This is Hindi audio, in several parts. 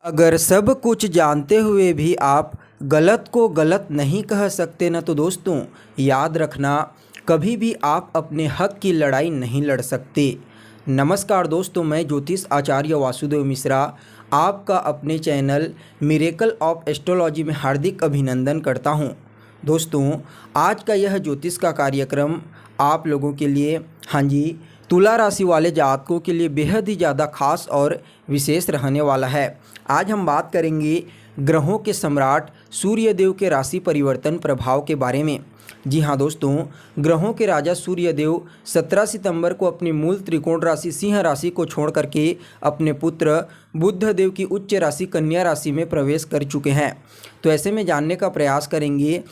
अगर सब कुछ जानते हुए भी आप गलत को गलत नहीं कह सकते ना, तो दोस्तों याद रखना, कभी भी आप अपने हक की लड़ाई नहीं लड़ सकते। नमस्कार दोस्तों, मैं ज्योतिष आचार्य वासुदेव मिश्रा आपका अपने चैनल मिरेकल ऑफ एस्ट्रोलॉजी में हार्दिक अभिनंदन करता हूं। दोस्तों, आज का यह ज्योतिष का कार्यक्रम आप लोगों के लिए, हाँ जी, तुला राशि वाले जातकों के लिए बेहद ही ज़्यादा खास और विशेष रहने वाला है। आज हम बात करेंगे ग्रहों के सम्राट सूर्यदेव के राशि परिवर्तन प्रभाव के बारे में। जी हाँ दोस्तों, ग्रहों के राजा सूर्यदेव 17 सितंबर को अपनी मूल त्रिकोण राशि सिंह राशि को छोड़ करके अपने पुत्र बुध देव की उच्च राशि कन्या राशि में प्रवेश कर चुके हैं। तो ऐसे में जानने का प्रयास करेंगे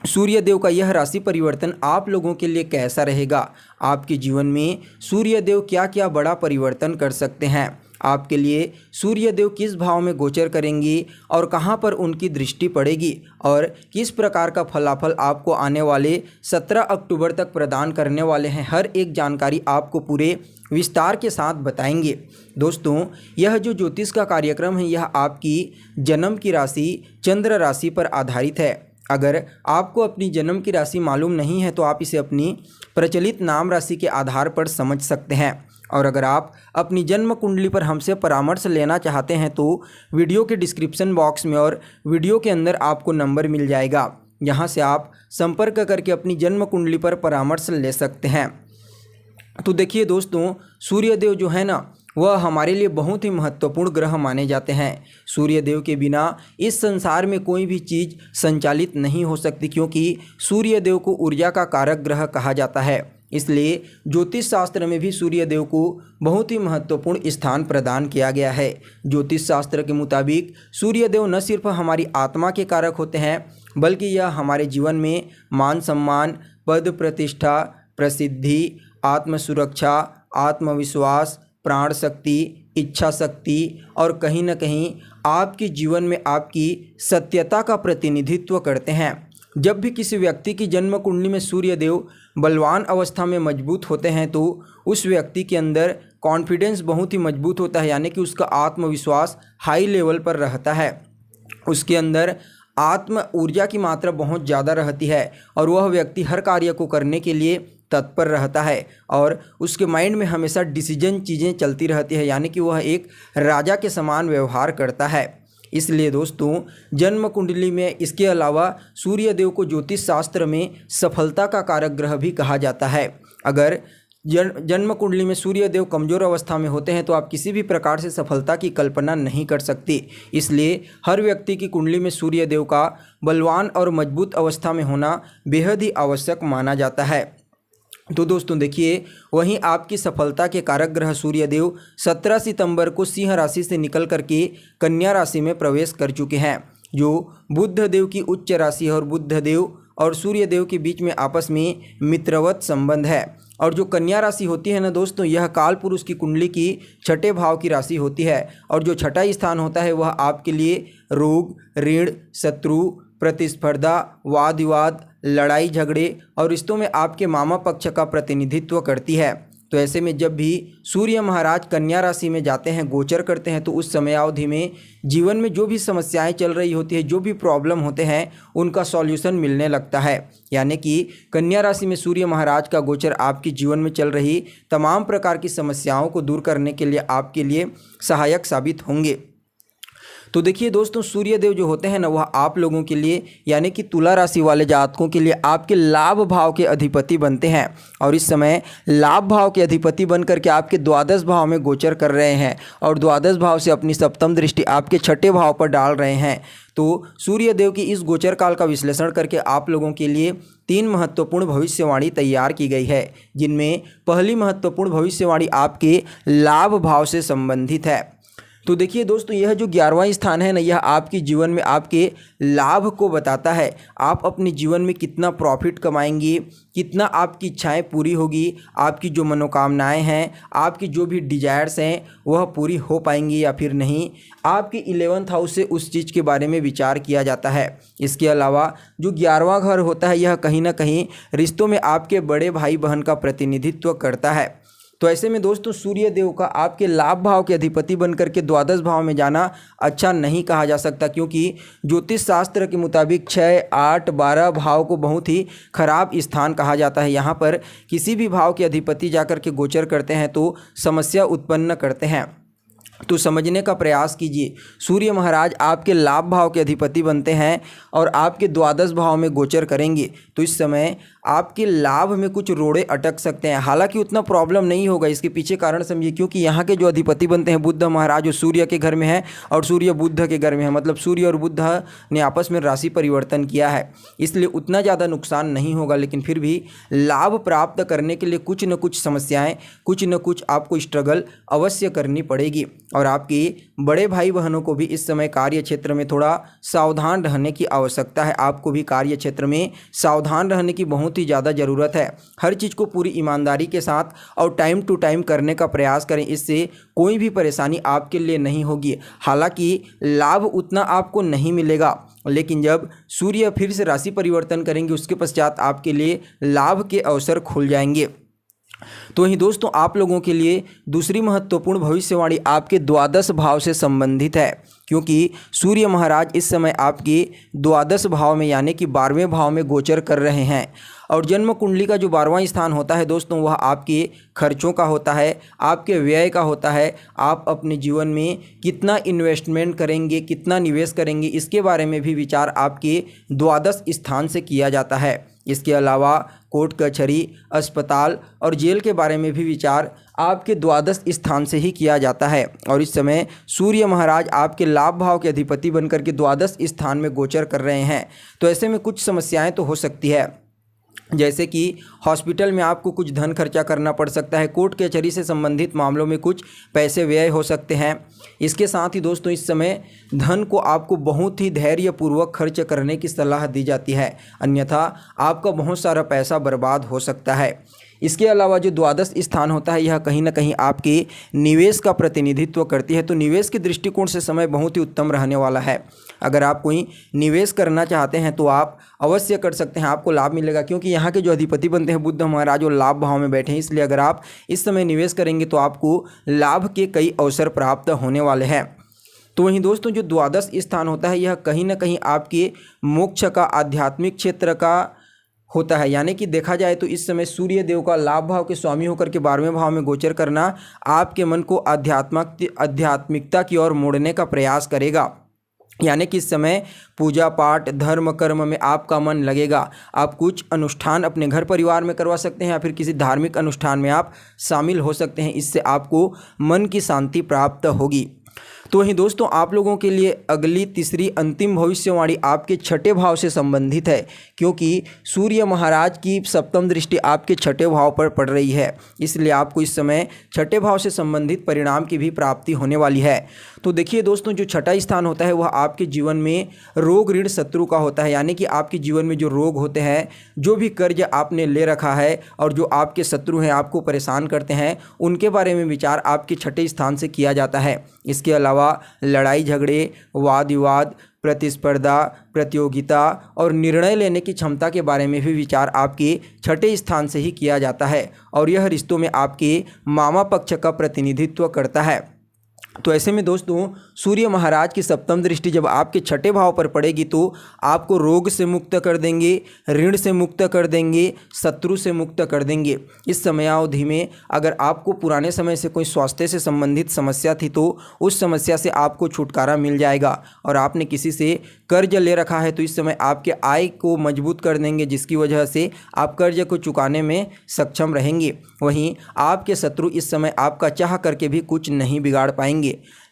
सूर्यदेव का यह राशि परिवर्तन आप लोगों के लिए कैसा रहेगा। आपके जीवन में सूर्यदेव क्या क्या बड़ा परिवर्तन कर सकते हैं। आपके लिए सूर्यदेव किस भाव में गोचर करेंगी और कहां पर उनकी दृष्टि पड़ेगी और किस प्रकार का फलाफल आपको आने वाले 17 अक्टूबर तक प्रदान करने वाले हैं, हर एक जानकारी आपको पूरे विस्तार के साथ बताएंगे। दोस्तों, यह जो ज्योतिष का कार्यक्रम है, यह आपकी जन्म की राशि चंद्र राशि पर आधारित है। अगर आपको अपनी जन्म की राशि मालूम नहीं है तो आप इसे अपनी प्रचलित नाम राशि के आधार पर समझ सकते हैं। और अगर आप अपनी जन्म कुंडली पर हमसे परामर्श लेना चाहते हैं तो वीडियो के डिस्क्रिप्शन बॉक्स में और वीडियो के अंदर आपको नंबर मिल जाएगा, यहाँ से आप संपर्क करके अपनी जन्म कुंडली पर परामर्श ले सकते हैं। तो देखिए दोस्तों, सूर्यदेव जो है ना, वह हमारे लिए बहुत ही महत्वपूर्ण ग्रह माने जाते हैं। सूर्यदेव के बिना इस संसार में कोई भी चीज़ संचालित नहीं हो सकती, क्योंकि सूर्यदेव को ऊर्जा का कारक ग्रह कहा जाता है। इसलिए ज्योतिष शास्त्र में भी सूर्यदेव को बहुत ही महत्वपूर्ण स्थान प्रदान किया गया है। ज्योतिष शास्त्र के मुताबिक सूर्यदेव न सिर्फ हमारी आत्मा के कारक होते हैं, बल्कि यह हमारे जीवन में मान सम्मान, पद प्रतिष्ठा, प्रसिद्धि, आत्म सुरक्षा, आत्मविश्वास, प्राण शक्ति, इच्छा शक्ति और कहीं न कहीं आपके जीवन में आपकी सत्यता का प्रतिनिधित्व करते हैं। जब भी किसी व्यक्ति की जन्म कुंडली में सूर्यदेव बलवान अवस्था में मजबूत होते हैं तो उस व्यक्ति के अंदर कॉन्फिडेंस बहुत ही मजबूत होता है, यानी कि उसका आत्मविश्वास हाई लेवल पर रहता है। उसके अंदर आत्म ऊर्जा की मात्रा बहुत ज़्यादा रहती है और वह व्यक्ति हर कार्य को करने के लिए तत्पर रहता है और उसके माइंड में हमेशा डिसीजन चीज़ें चलती रहती है, यानी कि वह एक राजा के समान व्यवहार करता है। इसलिए दोस्तों, जन्म कुंडली में इसके अलावा सूर्यदेव को ज्योतिष शास्त्र में सफलता का कारक ग्रह भी कहा जाता है। अगर जन्म कुंडली में सूर्यदेव कमज़ोर अवस्था में होते हैं तो आप किसी भी प्रकार से सफलता की कल्पना नहीं कर सकते। इसलिए हर व्यक्ति की कुंडली में सूर्यदेव का बलवान और मजबूत अवस्था में होना बेहद ही आवश्यक माना जाता है। तो दोस्तों देखिए, वहीं आपकी सफलता के कारक ग्रह सूर्यदेव 17 सितंबर को सिंह राशि से निकल करके कन्या राशि में प्रवेश कर चुके हैं, जो बुध देव की उच्च राशि है और बुध देव और सूर्यदेव के बीच में आपस में मित्रवत संबंध है। और जो कन्या राशि होती है ना दोस्तों, यह काल पुरुष की कुंडली की छठे भाव की राशि होती है और जो छठा स्थान होता है वह आपके लिए रोग, ऋण, शत्रु, प्रतिस्पर्धा, वाद विवाद, लड़ाई झगड़े और रिश्तों में आपके मामा पक्ष का प्रतिनिधित्व करती है। तो ऐसे में जब भी सूर्य महाराज कन्या राशि में जाते हैं, गोचर करते हैं, तो उस समयावधि में जीवन में जो भी समस्याएं चल रही होती है, जो भी प्रॉब्लम होते हैं, उनका सॉल्यूशन मिलने लगता है। यानी कि कन्या राशि में सूर्य महाराज का गोचर आपके जीवन में चल रही तमाम प्रकार की समस्याओं को दूर करने के लिए आपके लिए सहायक साबित होंगे। तो देखिए दोस्तों, सूर्यदेव जो होते हैं ना, वह आप लोगों के लिए, यानी कि तुला राशि वाले जातकों के लिए आपके लाभ भाव के अधिपति बनते हैं और इस समय लाभ भाव के अधिपति बनकर के आपके द्वादश भाव में गोचर कर रहे हैं और द्वादश भाव से अपनी सप्तम दृष्टि आपके छठे भाव पर डाल रहे हैं। तो सूर्यदेव की इस गोचर काल का विश्लेषण करके आप लोगों के लिए 3 महत्वपूर्ण भविष्यवाणी तैयार की गई है, जिनमें पहली महत्वपूर्ण भविष्यवाणी आपके लाभ भाव से संबंधित है। तो देखिए दोस्तों, यह जो 11वां स्थान है ना, यह आपके जीवन में आपके लाभ को बताता है। आप अपने जीवन में कितना प्रॉफिट कमाएंगी, कितना आपकी इच्छाएं पूरी होगी, आपकी जो मनोकामनाएं हैं, आपकी जो भी डिजायर्स हैं, वह पूरी हो पाएंगी या फिर नहीं। आपके 11th हाउस से उस चीज़ के बारे में विचार किया जाता है। इसके अलावा जो 11वां घर होता है, यह कहीं ना कहीं रिश्तों में आपके बड़े भाई बहन का प्रतिनिधित्व करता है। तो ऐसे में दोस्तों सूर्य देव का आपके लाभ भाव के अधिपति बनकर के द्वादश भाव में जाना अच्छा नहीं कहा जा सकता, क्योंकि ज्योतिष शास्त्र के मुताबिक 6, 8, 12 भाव को बहुत ही खराब स्थान कहा जाता है। यहाँ पर किसी भी भाव के अधिपति जाकर के गोचर करते हैं तो समस्या उत्पन्न करते हैं। तो समझने का प्रयास कीजिए, सूर्य महाराज आपके लाभ भाव के अधिपति बनते हैं और आपके द्वादश भाव में गोचर करेंगे, तो इस समय आपके लाभ में कुछ रोड़े अटक सकते हैं। हालांकि उतना प्रॉब्लम नहीं होगा, इसके पीछे कारण समझिए, क्योंकि यहाँ के जो अधिपति बनते हैं बुध महाराज, जो सूर्य के घर में है और सूर्य बुध के घर में है, मतलब सूर्य और बुध ने आपस में राशि परिवर्तन किया है, इसलिए उतना ज़्यादा नुकसान नहीं होगा। लेकिन फिर भी लाभ प्राप्त करने के लिए कुछ न कुछ समस्याएँ, कुछ न कुछ आपको स्ट्रगल अवश्य करनी पड़ेगी। और आपके बड़े भाई बहनों को भी इस समय कार्य क्षेत्र में थोड़ा सावधान रहने की आवश्यकता है। आपको भी कार्य क्षेत्र में सावधान रहने की बहुत ही ज़्यादा ज़रूरत है। हर चीज़ को पूरी ईमानदारी के साथ और टाइम टू टाइम करने का प्रयास करें, इससे कोई भी परेशानी आपके लिए नहीं होगी। हालांकि लाभ उतना आपको नहीं मिलेगा, लेकिन जब सूर्य फिर से राशि परिवर्तन करेंगे उसके पश्चात आपके लिए लाभ के अवसर खुल जाएंगे। तो वहीं दोस्तों आप लोगों के लिए दूसरी महत्वपूर्ण भविष्यवाणी आपके द्वादश भाव से संबंधित है, क्योंकि सूर्य महाराज इस समय आपके द्वादश भाव में यानी कि 12वें भाव में गोचर कर रहे हैं। और जन्म कुंडली का जो 12वां स्थान होता है दोस्तों, वह आपके खर्चों का होता है, आपके व्यय का होता है। आप अपने जीवन में कितना इन्वेस्टमेंट करेंगे, कितना निवेश करेंगे, इसके बारे में भी विचार आपके द्वादश स्थान से किया जाता है। इसके अलावा कोर्ट कचहरी, अस्पताल और जेल के बारे में भी विचार आपके द्वादश स्थान से ही किया जाता है। और इस समय सूर्य महाराज आपके लाभ भाव के अधिपति बनकर के द्वादश स्थान में गोचर कर रहे हैं। तो ऐसे में कुछ समस्याएं तो हो सकती है, जैसे कि हॉस्पिटल में आपको कुछ धन खर्चा करना पड़ सकता है, कोर्ट कचहरी से संबंधित मामलों में कुछ पैसे व्यय हो सकते हैं। इसके साथ ही दोस्तों इस समय धन को आपको बहुत ही धैर्यपूर्वक खर्च करने की सलाह दी जाती है, अन्यथा आपका बहुत सारा पैसा बर्बाद हो सकता है। इसके अलावा जो द्वादश स्थान होता है यह कहीं ना कहीं आपके निवेश का प्रतिनिधित्व करती है, तो निवेश के दृष्टिकोण से समय बहुत ही उत्तम रहने वाला है। अगर आप कोई निवेश करना चाहते हैं तो आप अवश्य कर सकते हैं, आपको लाभ मिलेगा, क्योंकि यहाँ के जो अधिपति बनते हैं बुध महाराज वो लाभ भाव में बैठे हैं। इसलिए अगर आप इस समय निवेश करेंगे तो आपको लाभ के कई अवसर प्राप्त होने वाले हैं। तो वहीं दोस्तों जो द्वादश स्थान होता है यह कहीं ना कहीं आपके मोक्ष का, आध्यात्मिक क्षेत्र का होता है। यानी कि देखा जाए तो इस समय सूर्य देव का लाभ भाव के स्वामी होकर के 12वें भाव में गोचर करना आपके मन को आध्यात्मिकता की ओर मोड़ने का प्रयास करेगा। यानी कि इस समय पूजा पाठ, धर्म कर्म में आपका मन लगेगा। आप कुछ अनुष्ठान अपने घर परिवार में करवा सकते हैं या फिर किसी धार्मिक अनुष्ठान में आप शामिल हो सकते हैं, इससे आपको मन की शांति प्राप्त होगी। तो वहीं दोस्तों आप लोगों के लिए अगली तीसरी अंतिम भविष्यवाणी आपके छठे भाव से संबंधित है, क्योंकि सूर्य महाराज की सप्तम दृष्टि आपके छठे भाव पर पड़ रही है, इसलिए आपको इस समय छठे भाव से संबंधित परिणाम की भी प्राप्ति होने वाली है। तो देखिए दोस्तों जो छठा स्थान होता है वह आपके जीवन में रोग ऋण शत्रु का होता है। यानी कि आपके जीवन में जो रोग होते हैं, जो भी कर्ज आपने ले रखा है और जो आपके शत्रु हैं, आपको परेशान करते हैं, उनके बारे में विचार आपके छठे स्थान से किया जाता है। इसके अलावा लड़ाई झगड़े, वाद विवाद, प्रतिस्पर्धा, प्रतियोगिता और निर्णय लेने की क्षमता के बारे में भी विचार आपके छठे स्थान से ही किया जाता है, और यह रिश्तों में आपके मामा पक्ष का प्रतिनिधित्व करता है। तो ऐसे में दोस्तों सूर्य महाराज की सप्तम दृष्टि जब आपके छठे भाव पर पड़ेगी तो आपको रोग से मुक्त कर देंगे, ऋण से मुक्त कर देंगे, शत्रु से मुक्त कर देंगे। इस समयावधि में अगर आपको पुराने समय से कोई स्वास्थ्य से संबंधित समस्या थी तो उस समस्या से आपको छुटकारा मिल जाएगा। और आपने किसी से कर्ज ले रखा है तो इस समय आपके आय को मजबूत कर देंगे, जिसकी वजह से आप कर्ज को चुकाने में सक्षम रहेंगे। वहीं आपके शत्रु इस समय आपका चाह करके भी कुछ नहीं बिगाड़ पाएंगे।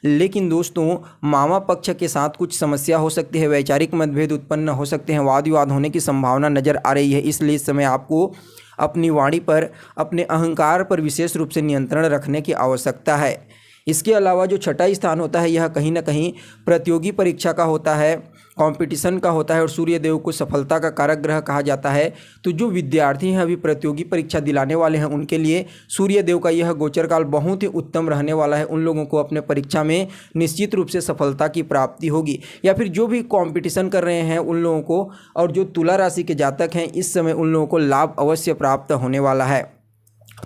लेकिन दोस्तों मामा पक्ष के साथ कुछ समस्या हो सकती है, वैचारिक मतभेद उत्पन्न हो सकते हैं, वाद विवाद होने की संभावना नजर आ रही है। इसलिए इस समय आपको अपनी वाणी पर, अपने अहंकार पर विशेष रूप से नियंत्रण रखने की आवश्यकता है। इसके अलावा जो छठा स्थान होता है यह कहीं ना कहीं प्रतियोगी परीक्षा का होता है, कंपटीशन का होता है, और सूर्य देव को सफलता का कारक ग्रह कहा जाता है। तो जो विद्यार्थी हैं अभी प्रतियोगी परीक्षा दिलाने वाले हैं उनके लिए सूर्य देव का यह गोचर काल बहुत ही उत्तम रहने वाला है। उन लोगों को अपने परीक्षा में निश्चित रूप से सफलता की प्राप्ति होगी। या फिर जो भी कंपटीशन कर रहे हैं उन लोगों को, और जो तुला राशि के जातक हैं इस समय उन लोगों को लाभ अवश्य प्राप्त होने वाला है।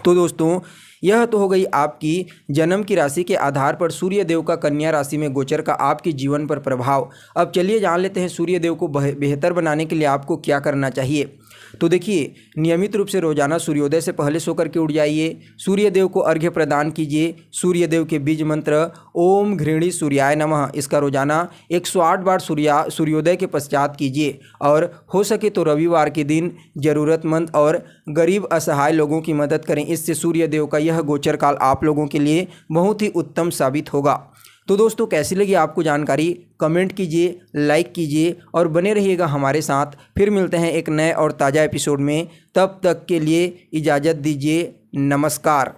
तो दोस्तों यह तो हो गई आपकी जन्म की राशि के आधार पर सूर्य देव का कन्या राशि में गोचर का आपके जीवन पर प्रभाव। अब चलिए जान लेते हैं सूर्य देव को बेहतर बनाने के लिए आपको क्या करना चाहिए। तो देखिए, नियमित रूप से रोजाना सूर्योदय से पहले सो करके उठ जाइए, सूर्य देव को अर्घ्य प्रदान कीजिए। सूर्य देव के बीज मंत्र ओम घृणी सूर्याय नमः, इसका रोजाना 108 बार सूर्योदय के पश्चात कीजिए। और हो सके तो रविवार के दिन जरूरतमंद और गरीब असहाय लोगों की मदद करें। इससे सूर्य देव का यह गोचर काल आप लोगों के लिए बहुत ही उत्तम साबित होगा। तो दोस्तों, कैसी लगी आपको जानकारी, कमेंट कीजिए, लाइक कीजिए और बने रहिएगा हमारे साथ। फिर मिलते हैं एक नए और ताज़ा एपिसोड में, तब तक के लिए इजाज़त दीजिए। नमस्कार।